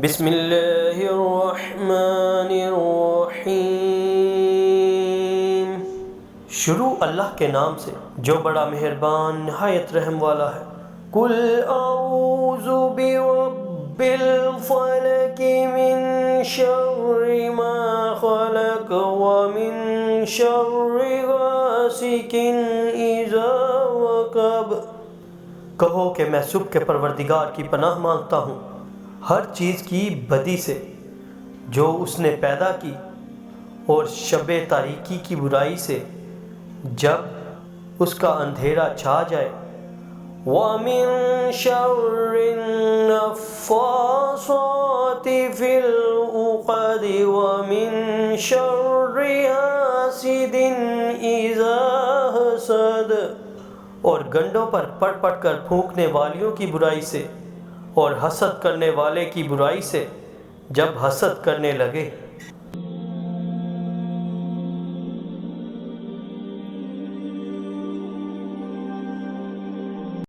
بسم اللہ الرحمن الرحیم۔ شروع اللہ کے نام سے جو بڑا مہربان نہایت رحم والا ہے۔ قل اعوذ برب الفلق من شر ما خلق ومن شر غاسق اذا وقب۔ کہو کہ میں صبح کے پروردگار کی پناہ مانگتا ہوں ہر چیز کی بدی سے جو اس نے پیدا کی، اور شب تاریکی کی برائی سے جب اس کا اندھیرا چھا جائے۔ وَمِن شَرِّ النَّفَّاثَاتِ فِي الْعُقَدِ وَمِن شَرِّ حَاسِدٍ إِذَا حَسَدَ۔ اور گنڈوں پر پڑ پڑ کر پھونکنے والیوں کی برائی سے، اور حسد کرنے والے کی برائی سے جب حسد کرنے لگے۔